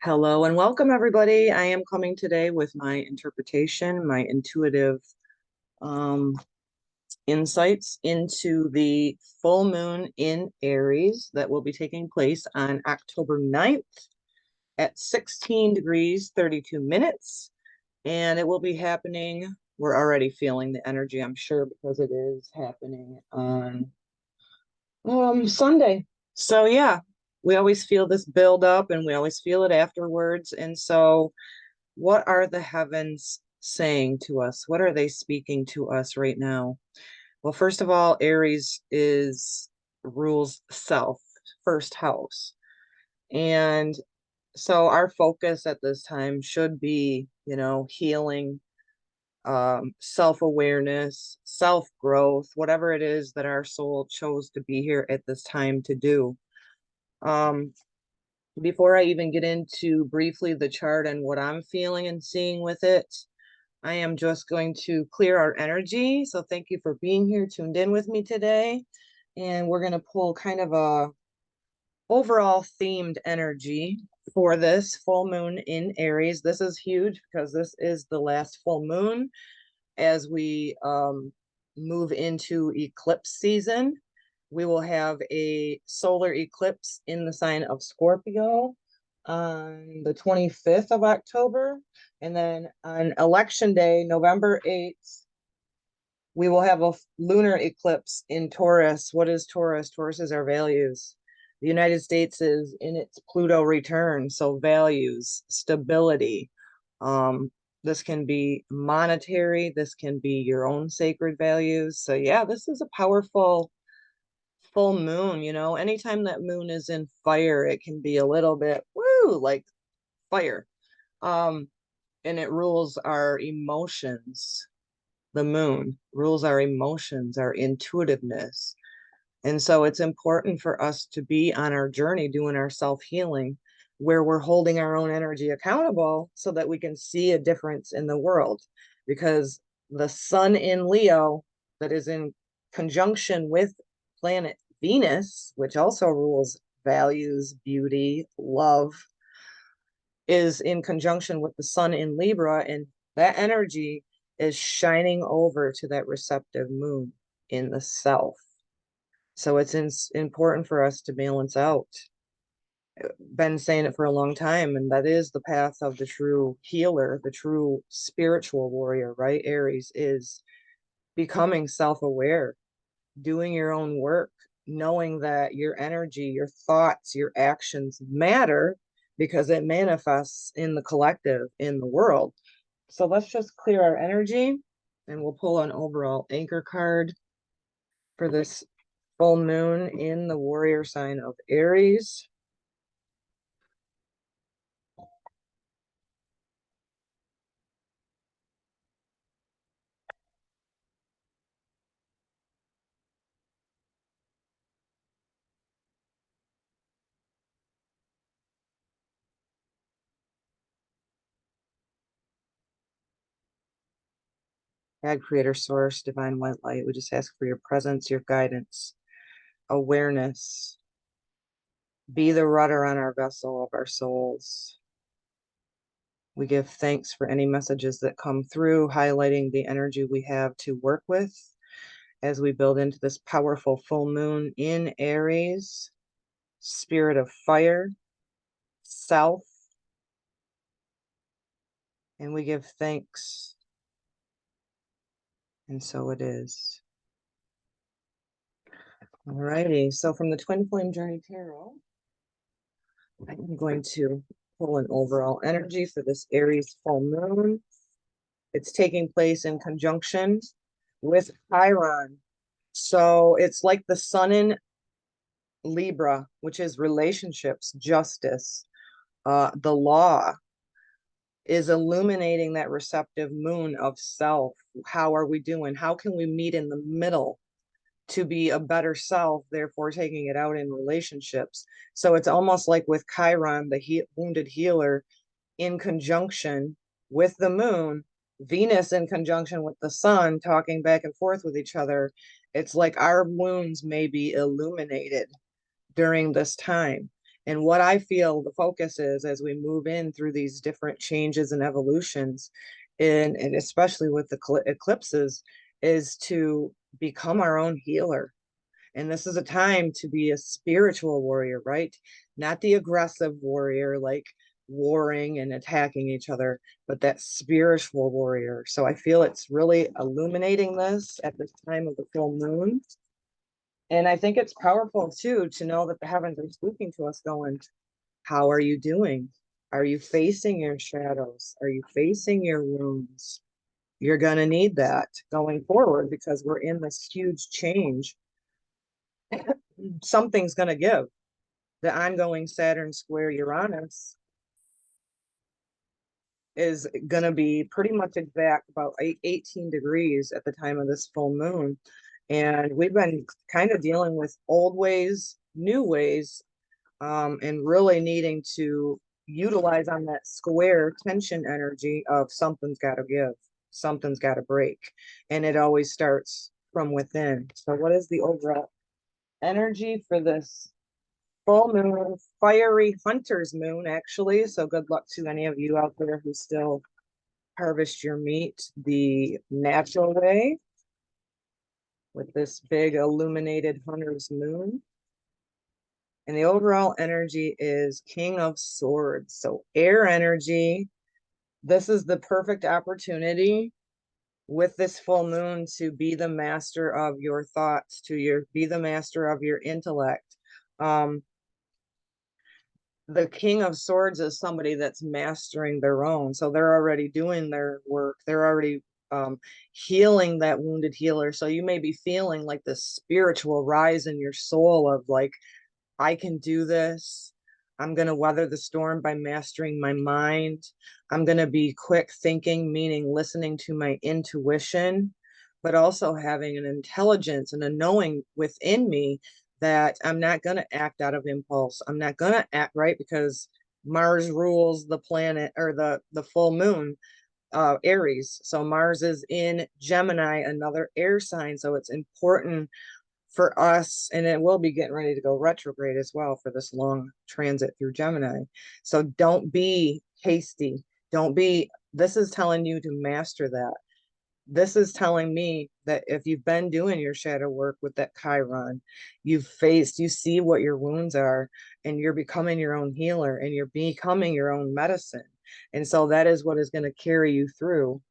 Hello and welcome, everybody. I am coming today with my interpretation, my intuitive um, insights into the full moon in Aries that will be taking place on October 9th at 16 degrees 32 minutes. And it will be happening. We're already feeling the energy, I'm sure, because it is happening on Sunday. So yeah, we always feel this build up and we always feel it afterwards. And so what are the heavens saying to us? What are they speaking to us right now? Well, first of all, Aries is rules self, first house. And so our focus at this time should be, healing, self-awareness, self-growth, whatever it is that our soul chose to be here at this time to do. Um, Before I even get into briefly the chart and what I'm feeling and seeing with it, I am just going to clear our energy. So thank you for being here, tuned in with me today. And we're going to pull kind of a overall themed energy for this full moon in Aries. This is huge because this is the last full moon as we move into eclipse season. We will have a solar eclipse in the sign of Scorpio on the 25th of October. And then on election day, November 8th, we will have a lunar eclipse in Taurus. What is Taurus? Taurus is our values. The United States is in its Pluto return, so values, stability. This can be monetary, this can be your own sacred values. So yeah, this is a powerful full moon, anytime that moon is in fire, it can be a little bit woo, like fire. Um, and it rules our emotions. The moon rules our emotions, our intuitiveness. And so it's important for us to be on our journey doing our self-healing where we're holding our own energy accountable so that we can see a difference in the world. Because the sun in Leo that is in conjunction with planet Venus, which also rules values, beauty, love, is in conjunction with the sun in Libra, and that energy is shining over to that receptive moon in the self. So it's important for us to balance out. Been saying it for a long time, and that is the path of the true healer, the true spiritual warrior, right? Aries is becoming self-aware, doing your own work, knowing that your energy, your thoughts, your actions matter because it manifests in the collective, in the world. So let's just clear our energy and we'll pull an overall anchor card for this full moon in the warrior sign of Aries. God, creator, source, divine white light, we just ask for your presence, your guidance, awareness. Be the rudder on our vessel of our souls. We give thanks for any messages that come through, highlighting the energy we have to work with as we build into this powerful full moon in Aries, spirit of fire, self, and we give thanks. And so it is. Alrighty, so from the Twin Flame Journey Tarot, I'm going to pull an overall energy for this Aries full moon. It's taking place in conjunction with Chiron. So it's like the sun in Libra, which is relationships, justice, the law, is illuminating that receptive moon of self. How are we doing? How can we meet in the middle to be a better self, therefore taking it out in relationships? So it's almost like with Chiron, the wounded healer, in conjunction with the moon, Venus in conjunction with the sun, talking back and forth with each other. It's like our wounds may be illuminated during this time. And what I feel the focus is as we move in through these different changes and evolutions, and especially with the eclipses, is to become our own healer. And this is a time to be a spiritual warrior, right? Not the aggressive warrior, like warring and attacking each other, but that spiritual warrior. So I feel it's really illuminating this at this time of the full moon. And I think it's powerful too to know that the heavens are speaking to us, going, how are you doing? Are you facing your shadows? Are you facing your wounds? You're going to need that going forward because we're in this huge change. Something's going to give. The ongoing Saturn square Uranus is going to be pretty much exact about 18 degrees at the time of this full moon. And we've been kind of dealing with old ways, new ways, and really needing to utilize on that square tension energy of something's got to give, something's got to break. And it always starts from within. So what is the overall energy for this full moon, fiery hunter's moon, actually? So good luck to any of you out there who still harvest your meat the natural way with this big illuminated hunter's moon. And the overall energy is King of Swords. So air energy. This is the perfect opportunity with this full moon to be the master of your thoughts, be the master of your intellect. The King of Swords is somebody that's mastering their own. So they're already doing their work. They're already healing that wounded healer. So you may be feeling like this spiritual rise in your soul of like, I can do this. I'm going to weather the storm by mastering my mind. I'm going to be quick thinking, meaning listening to my intuition, but also having an intelligence and a knowing within me that I'm not going to act out of impulse. I'm not going to act right because Mars rules the planet or the full moon, Aries. So Mars is in Gemini, another air sign. So it's important for us, and it will be getting ready to go retrograde as well for this long transit through Gemini. So don't be hasty. This is telling you to master that. This is telling me that if you've been doing your shadow work with that Chiron, you see what your wounds are, and you're becoming your own healer and you're becoming your own medicine. And so that is what is going to carry you through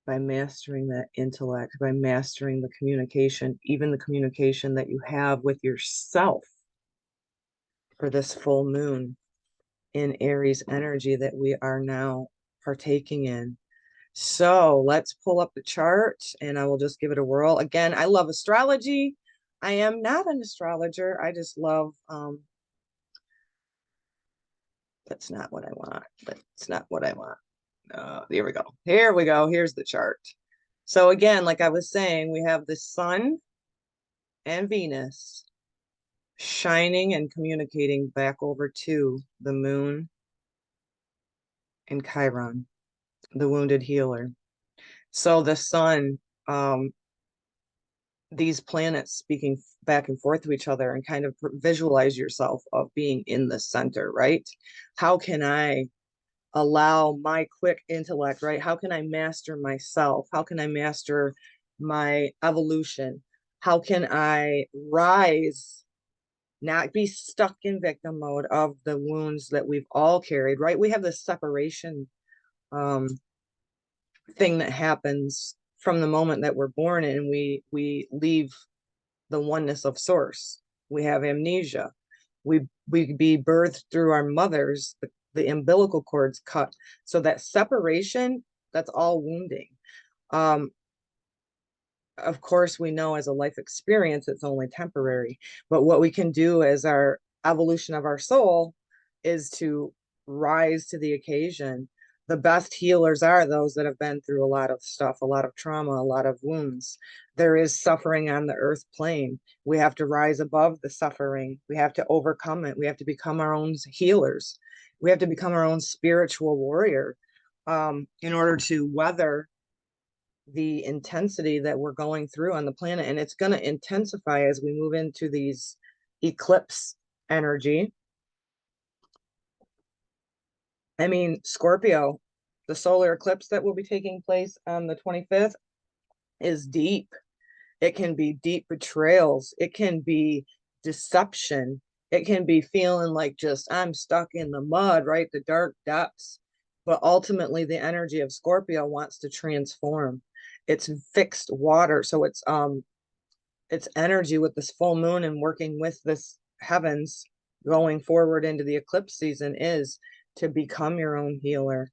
by mastering that intellect, by mastering the communication, even the communication that you have with yourself for this full moon in Aries energy that we are now partaking in. So let's pull up the chart and I will just give it a whirl. Again, I love astrology. I am not an astrologer. I just love, that's not what I want. That's not what I want. Here we go. Here we go. Here's the chart. So again, like I was saying, we have the sun and Venus shining and communicating back over to the moon and Chiron, the wounded healer. So the sun, these planets speaking back and forth to each other, and kind of visualize yourself of being in the center, right? How can I allow my quick intellect, right? How can I master myself? How can I master my evolution? How can I rise, not be stuck in victim mode of the wounds that we've all carried, right? We have this separation um, thing that happens from the moment that we're born, and we leave the oneness of source. We have amnesia. We be birthed through our mothers, the umbilical cord's cut. So that separation, that's all wounding. Of course, we know as a life experience, it's only temporary. But what we can do as our evolution of our soul is to rise to the occasion. The best healers are those that have been through a lot of stuff, a lot of trauma, a lot of wounds. There is suffering on the earth plane. We have to rise above the suffering. We have to overcome it. We have to become our own healers. We have to become our own spiritual warrior in order to weather the intensity that we're going through on the planet. And it's going to intensify as we move into these eclipse energy. I mean, Scorpio, the solar eclipse that will be taking place on the 25th is deep. It can be deep betrayals. It can be deception. It can be feeling like just I'm stuck in the mud, right? The dark depths. But ultimately, the energy of Scorpio wants to transform. It's fixed water. So it's energy with this full moon and working with this heavens going forward into the eclipse season is to become your own healer,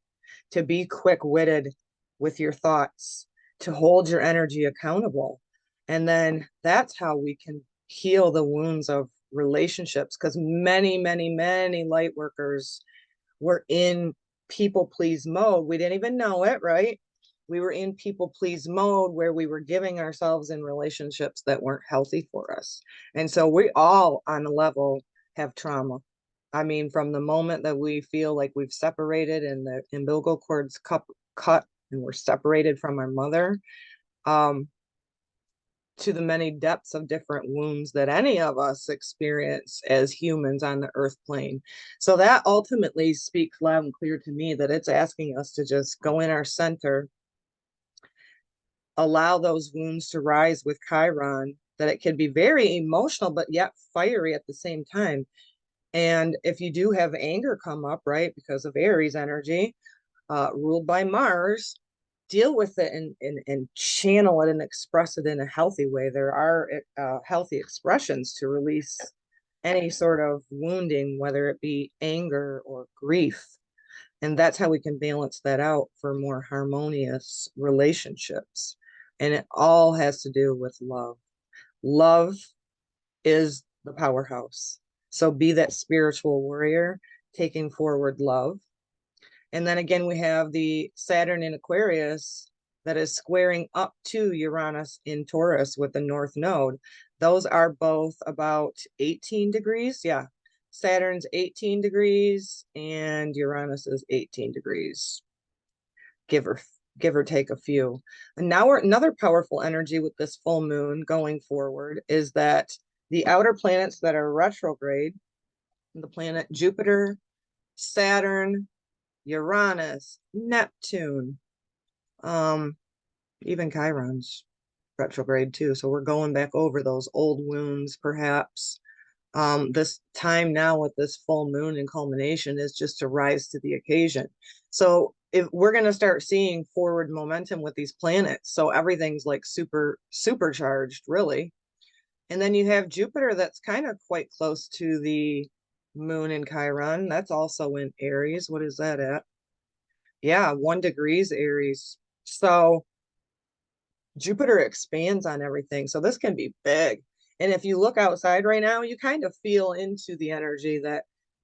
to be quick-witted with your thoughts, to hold your energy accountable. And then that's how we can heal the wounds of relationships, because many light workers were in people please mode. We didn't even know it, right? We were in people please mode where we were giving ourselves in relationships that weren't healthy for us. And so we all on a level have trauma. I mean, from the moment that we feel like we've separated and the umbilical cord's cut and we're separated from our mother, to the many depths of different wounds that any of us experience as humans on the earth plane. So that ultimately speaks loud and clear to me that it's asking us to just go in our center, allow those wounds to rise with Kryon, that it can be very emotional, but yet fiery at the same time. And if you do have anger come up, right, because of Aries energy, ruled by Mars, deal with it and channel it and express it in a healthy way. There are healthy expressions to release any sort of wounding, whether it be anger or grief. And that's how we can balance that out for more harmonious relationships. And it all has to do with love. Love is the powerhouse. So be that spiritual warrior, taking forward love. And then again, we have the Saturn in Aquarius that is squaring up to Uranus in Taurus with the North Node. Those are both about 18 degrees. Yeah. Saturn's 18 degrees and Uranus is 18 degrees, give or take a few. And now we're another powerful energy with this full moon going forward is that the outer planets that are retrograde, the planet Jupiter, Saturn, Uranus, Neptune, even Chiron's retrograde too. So we're going back over those old wounds, perhaps. This time now with this full moon and culmination is just to rise to the occasion. So if we're going to start seeing forward momentum with these planets, so everything's like supercharged, really. And then you have Jupiter that's kind of quite close to the moon in Chiron. That's also in Aries. What is that at? Yeah, 1 degrees Aries. So Jupiter expands on everything. So this can be big. And if you look outside right now, you kind of feel into the energy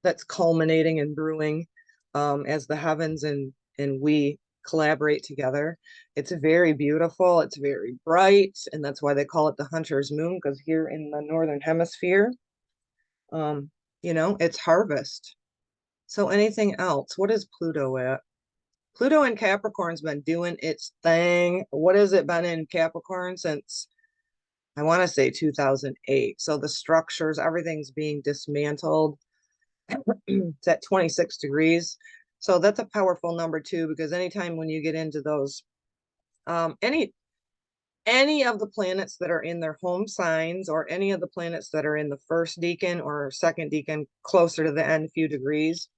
that's culminating and brewing as the heavens and we collaborate together. It's very beautiful. It's very bright. And that's why they call it the hunter's moon, because here in the northern hemisphere, it's harvest. So anything else? What is Pluto at? Pluto in Capricorn's been doing its thing. What has it been in Capricorn since, I want to say 2008? So the structures, everything's being dismantled. It's at 26 degrees. So that's a powerful number too, because anytime when you get into those, any of the planets that are in their home signs or any of the planets that are in the first decan or second decan closer to the end few degrees,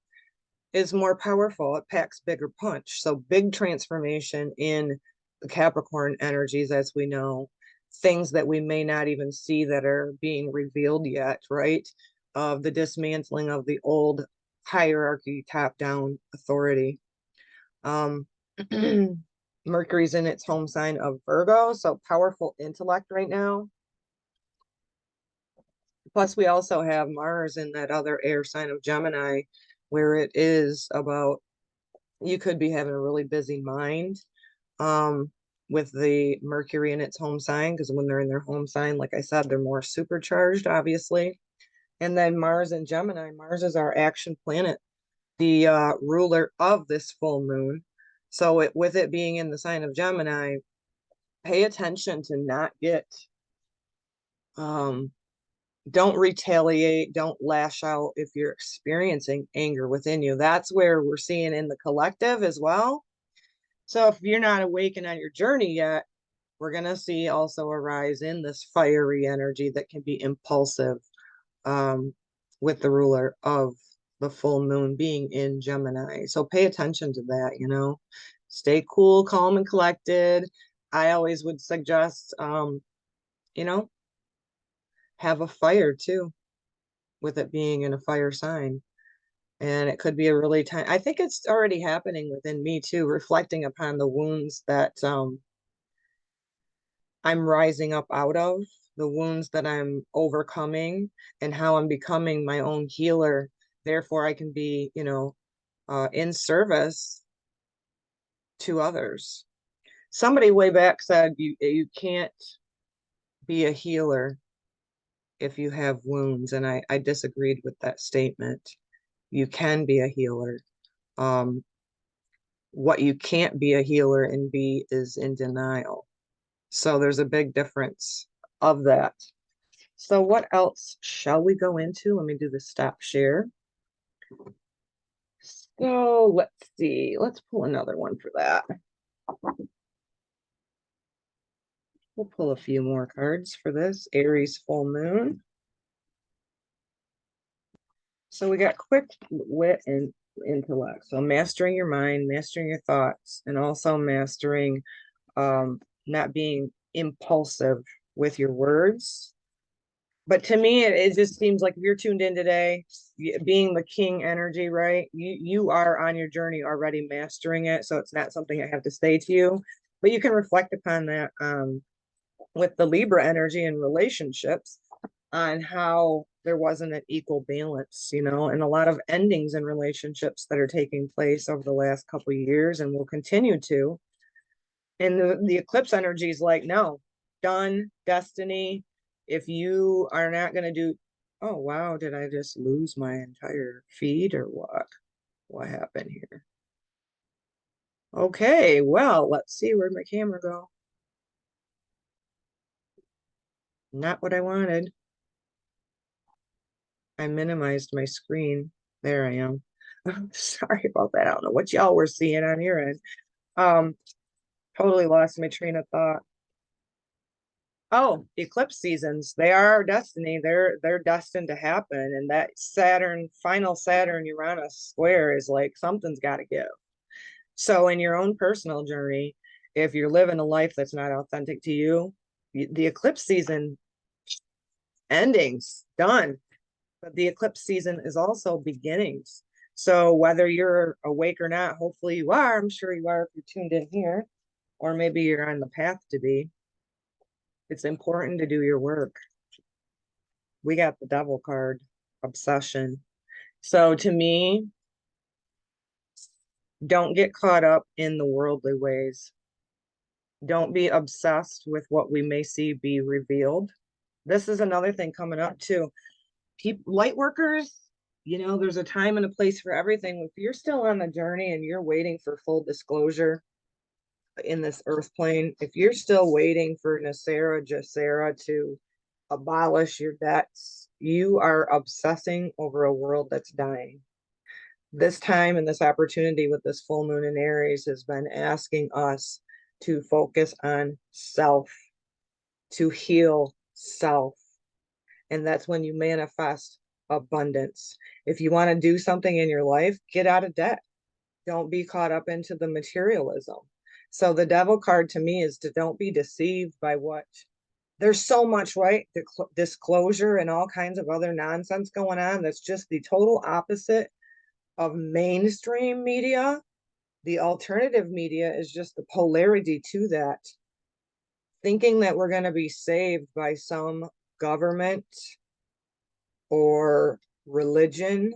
is more powerful. It packs bigger punch. So big transformation in the Capricorn energies, as we know, things that we may not even see that are being revealed yet, right? Of the dismantling of the old hierarchy, top-down authority. Mercury's in its home sign of Virgo, so powerful intellect right now. Plus, we also have Mars in that other air sign of Gemini, where it is about, you could be having a really busy mind with the Mercury in its home sign, because when they're in their home sign, like I said, they're more supercharged, obviously. And then Mars in Gemini, Mars is our action planet, the ruler of this full moon. So with it being in the sign of Gemini, pay attention to not get Don't retaliate, don't lash out if you're experiencing anger within you. That's where we're seeing in the collective as well. So if you're not awakened on your journey yet, we're going to see also a rise in this fiery energy that can be impulsive, with the ruler of the full moon being in Gemini. So pay attention to that, stay cool, calm, and collected. I always would suggest, you know, have a fire too, with it being in a fire sign. And it could be a really time. I think it's already happening within me too, reflecting upon the wounds that I'm rising up out of, the wounds that I'm overcoming, and how I'm becoming my own healer. Therefore, I can be, in service to others. Somebody way back said you can't be a healer if you have wounds, and I disagreed with that statement. You can be a healer. Um, what you can't be a healer and be is in denial. So there's a big difference of that. So what else shall we go into? Let me do the stop share. So let's see. Let's pull another one for that. We'll pull a few more cards for this Aries full moon. So we got quick wit and intellect. So mastering your mind, mastering your thoughts, and also mastering not being impulsive with your words. But to me, it just seems like if you're tuned in today, being the king energy, right? You are on your journey already mastering it. So it's not something I have to say to you, but you can reflect upon that with the Libra energy and relationships, on how there wasn't an equal balance, and a lot of endings in relationships that are taking place over the last couple of years and will continue to. And the eclipse energy is like, no, done, destiny. If you are not going to do, oh, wow, did I just lose my entire feed or what? What happened here? Okay, well, let's see, where'd my camera go? Not what I wanted. I minimized my screen. There I am. Sorry about that. I don't know what y'all were seeing on your end. Um, totally lost my train of thought. Oh, eclipse seasons. They are our destiny. They're destined to happen. And that final Saturn Uranus square is like something's got to give. So in your own personal journey, if you're living a life that's not authentic to you, the eclipse season endings done. But the eclipse season is also beginnings. So whether you're awake or not, hopefully you are. I'm sure you are if you're tuned in here, or maybe you're on the path to be. It's important to do your work. We got the devil card, obsession. So to me, don't get caught up in the worldly ways. Don't be obsessed with what we may see be revealed. This is another thing coming up too. Light workers, there's a time and a place for everything. If you're still on the journey and you're waiting for full disclosure in this earth plane, if you're still waiting for Nasera Jacera to abolish your debts, you are obsessing over a world that's dying. This time and this opportunity with this full moon in Aries has been asking us to focus on self, to heal self. And that's when you manifest abundance. If you want to do something in your life, get out of debt. Don't be caught up into the materialism. So the devil card to me is to don't be deceived by what there's so much, right? Disclosure and all kinds of other nonsense going on. That's just the total opposite of mainstream media. The alternative media is just the polarity to that. Thinking that we're going to be saved by some government or religion,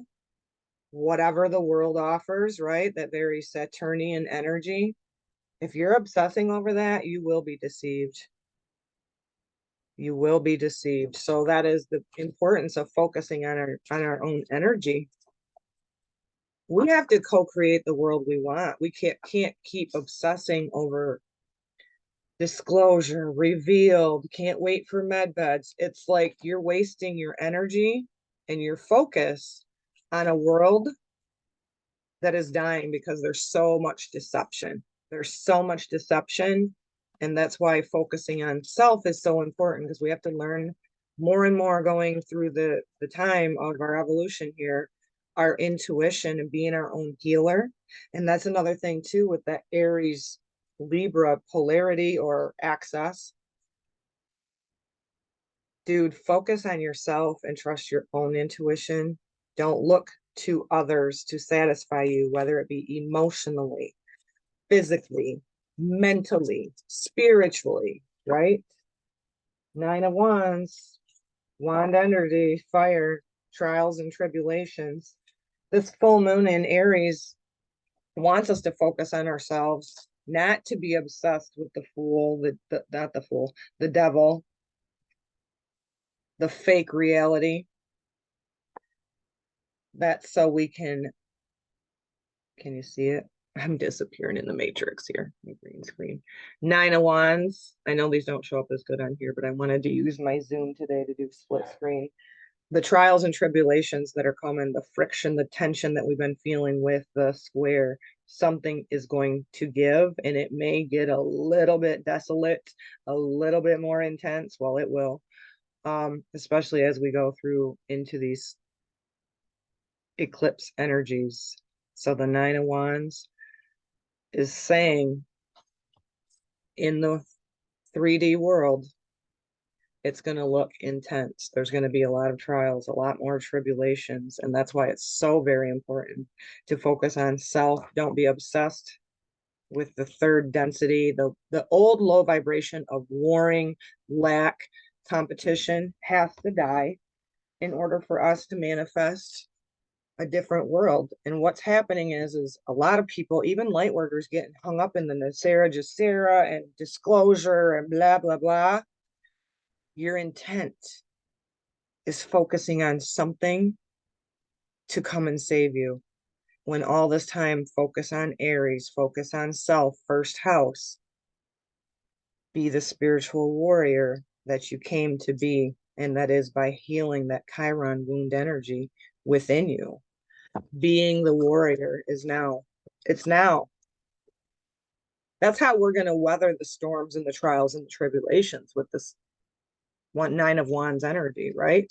whatever the world offers, right? That very Saturnian energy. If you're obsessing over that, you will be deceived. You will be deceived. So that is the importance of focusing on our own energy. We have to co-create the world we want. We can't keep obsessing over disclosure, revealed, can't wait for med beds. It's like you're wasting your energy and your focus on a world that is dying because there's so much deception. There's so much deception. And that's why focusing on self is so important, because we have to learn more and more going through the time of our evolution here, our intuition and being our own healer. And that's another thing too with that Aries Libra polarity or access. Dude, focus on yourself and trust your own intuition. Don't look to others to satisfy you, whether it be emotionally, physically, mentally, spiritually, right? Nine of Wands, wand energy, fire, trials and tribulations. This full moon in Aries wants us to focus on ourselves, not to be obsessed with the fool, not the fool, the devil, the fake reality. That's so we can you see it? I'm disappearing in the matrix here, my green screen. Nine of Wands. I know these don't show up as good on here, but I wanted to use my Zoom today to do split screen. The trials and tribulations that are coming, the friction, the tension that we've been feeling with the square, something is going to give, and it may get a little bit desolate, a little bit more intense. Well, it will, especially as we go through into these eclipse energies. So the Nine of Wands is saying in the 3D world, it's going to look intense. There's going to be a lot of trials, a lot more tribulations. And that's why it's so very important to focus on self. Don't be obsessed with the third density, the old low vibration of warring, lack, competition has to die in order for us to manifest a different world. And what's happening is a lot of people, even light workers, getting hung up in the Nasera Jacera and disclosure and blah, blah, blah. Your intent is focusing on something to come and save you. When all this time, focus on Aries, focus on self, first house. Be the spiritual warrior that you came to be. And that is by healing that Kryon wound energy within you. Being the warrior is now. It's now. That's how we're going to weather the storms and the trials and the tribulations with this Nine of Wands energy, right?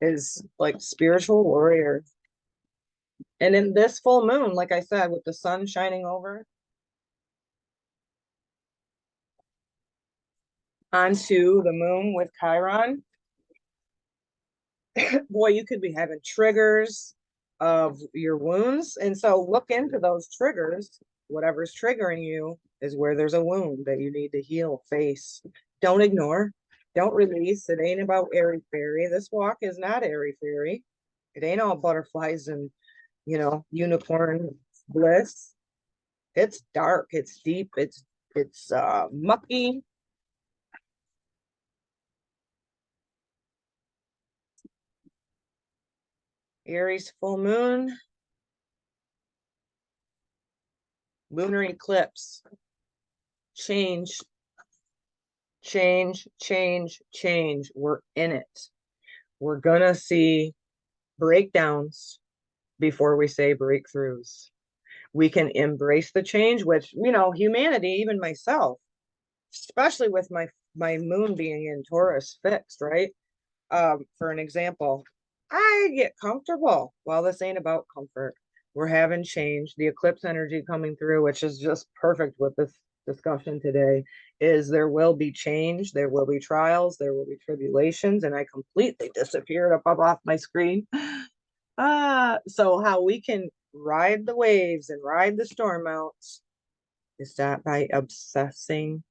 Is like spiritual warrior. And in this full moon, like I said, with the sun shining over onto the moon with Chiron, boy, you could be having triggers of your wounds. And so look into those triggers. Whatever's triggering you is where there's a wound that you need to heal, face. Don't ignore, don't release. It ain't about airy fairy. This walk is not airy fairy. It ain't all butterflies and, unicorn bliss. It's dark, it's deep, it's mucky. Aries full moon, lunar eclipse, change, change, change, change. We're in it. We're gonna see breakdowns before we say breakthroughs. We can embrace the change, which, humanity, even myself, especially with my moon being in Taurus fixed, right? For an example, I get comfortable. Well, this ain't about comfort. We're having change. The eclipse energy coming through, which is just perfect with this discussion today, is there will be change, there will be trials, there will be tribulations, and I completely disappeared up off my screen. So how we can ride the waves and ride the storm out is that by obsessing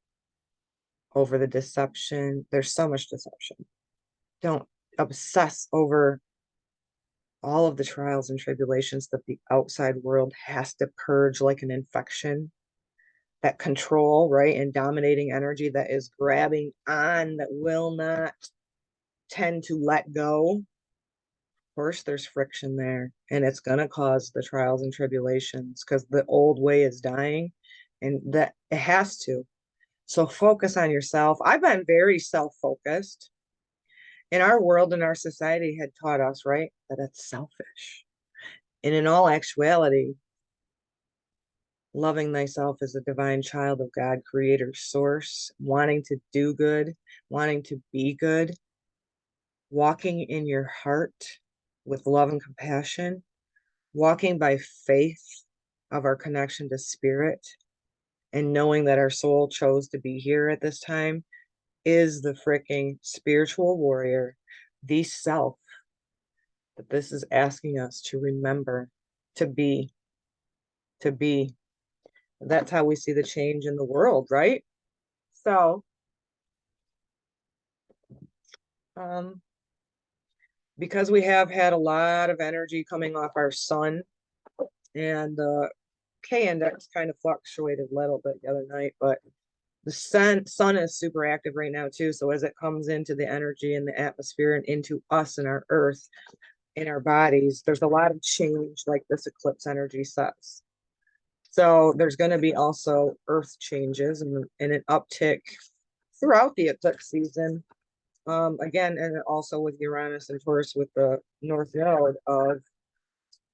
over the deception. There's so much deception. Don't obsess over all of the trials and tribulations that the outside world has to purge like an infection. That control, right, and dominating energy that is grabbing on, that will not tend to let go. Of course, there's friction there, and it's going to cause the trials and tribulations because the old way is dying, and that it has to. So focus on yourself. I've been very self-focused. And our world and our society had taught us, right, that it's selfish. And in all actuality, loving thyself as a divine child of God, creator, source, wanting to do good, wanting to be good, walking in your heart with love and compassion, walking by faith of our connection to spirit, and knowing that our soul chose to be here at this time is the freaking spiritual warrior, the self that this is asking us to remember, to be, to be. That's how we see the change in the world, right? So, um, because we have had a lot of energy coming off our sun, and the K index kind of fluctuated a little bit the other night, but the sun is super active right now too. So as it comes into the energy and the atmosphere and into us and our earth in our bodies, there's a lot of change like this eclipse energy says. So there's going to be also earth changes and an uptick throughout the eclipse season. Again, and also with Uranus and Taurus with the North Node of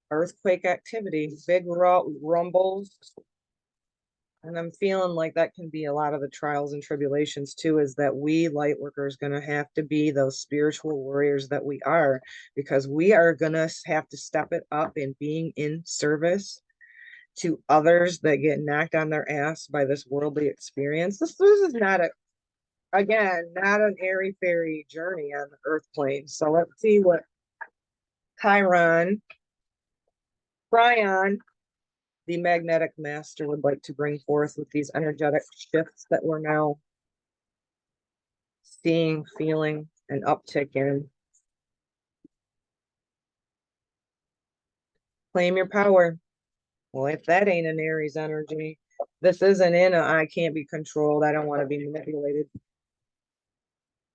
earthquake activity, big rumbles. And I'm feeling like that can be a lot of the trials and tribulations too, is that we light workers going to have to be those spiritual warriors that we are, because we are going to have to step it up in being in service to others that get knocked on their ass by this worldly experience. This is not not an airy fairy journey on the earth plane. So let's see what Chiron, Kryon, the magnetic master, would like to bring forth with these energetic shifts that we're now seeing, feeling an uptick in. Claim your power. Well, if that ain't an Aries energy, this isn't in a I can't be controlled, I don't want to be manipulated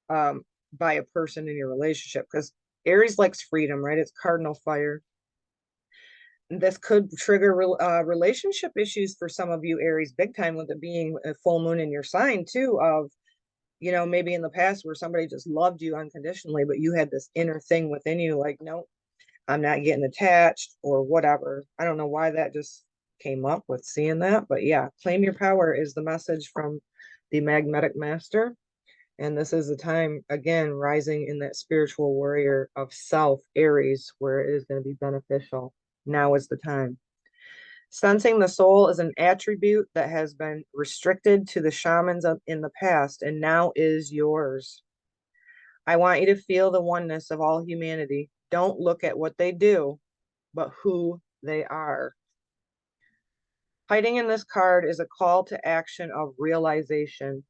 by a person in your relationship, because Aries likes freedom, right? It's cardinal fire. This could trigger relationship issues for some of you Aries big time, with it being a full moon in your sign too, of maybe in the past where somebody just loved you unconditionally, but you had this inner thing within you like, no, I'm not getting attached or whatever. I don't know why that just came up with seeing that, but yeah, claim your power is the message from the magnetic master. And this is the time, again, rising in that spiritual warrior of self, Aries, where it is going to be beneficial. Now is the time. Sensing the soul is an attribute that has been restricted to the shamans in the past and now is yours. I want you to feel the oneness of all humanity. Don't look at what they do, but who they are. Hiding in this card is a call to action of realization.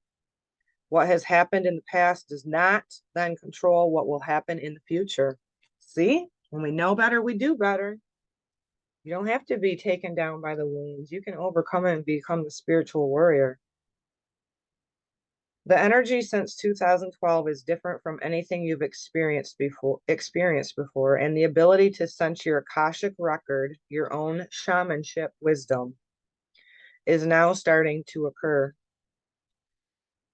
What has happened in the past does not then control what will happen in the future. See, when we know better, we do better. You don't have to be taken down by the wounds. You can overcome it and become the spiritual warrior. The energy since 2012 is different from anything you've experienced before, and the ability to sense your Akashic record, your own shamanship wisdom, is now starting to occur.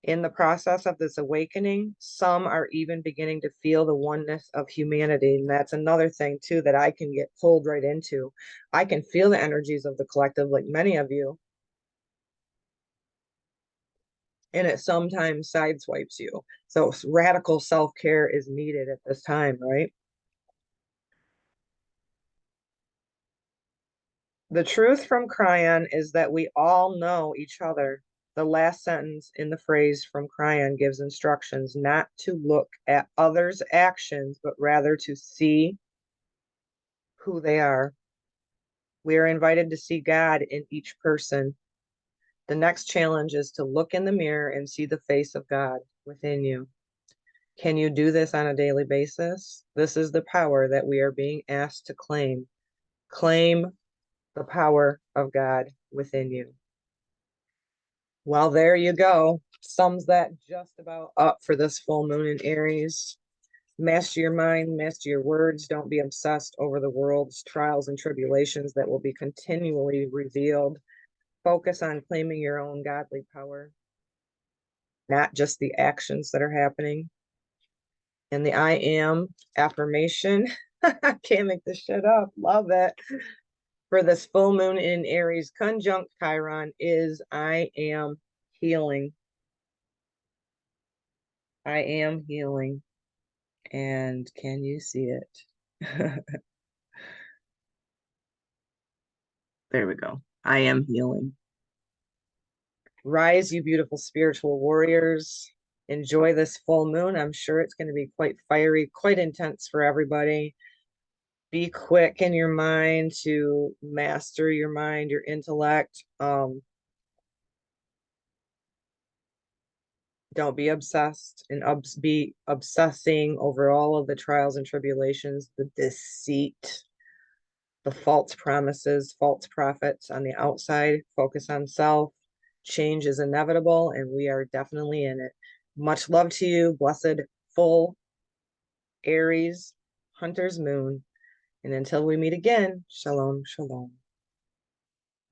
In the process of this awakening, some are even beginning to feel the oneness of humanity. And that's another thing, too, that I can get pulled right into. I can feel the energies of the collective, like many of you. And it sometimes sideswipes you. So radical self-care is needed at this time, right? The truth from Kryon is that we all know each other. The last sentence in the phrase from Kryon gives instructions not to look at others' actions, but rather to see who they are. We are invited to see God in each person. The next challenge is to look in the mirror and see the face of God within you. Can you do this on a daily basis? This is the power that we are being asked to claim. Claim the power of God within you. Well, there you go. Sums that just about up for this full moon in Aries. Master your mind, master your words. Don't be obsessed over the world's trials and tribulations that will be continually revealed. Focus on claiming your own godly power. not just the actions that are happening. And the I am affirmation, I can't make this shit up. Love it. For this full moon in Aries conjunct Chiron is I am healing. I am healing. And can you see it? There we go. I am healing. Rise, you beautiful spiritual warriors. Enjoy this full moon. I'm sure it's going to be quite fiery, quite intense for everybody. Be quick in your mind to master your mind, your intellect. Don't be obsessed and be obsessing over all of the trials and tribulations, the deceit, the false promises, false prophets on the outside. Focus on self. Change is inevitable, and we are definitely in it. Much love to you, blessed full Aries hunter's moon. And until we meet again, shalom, shalom.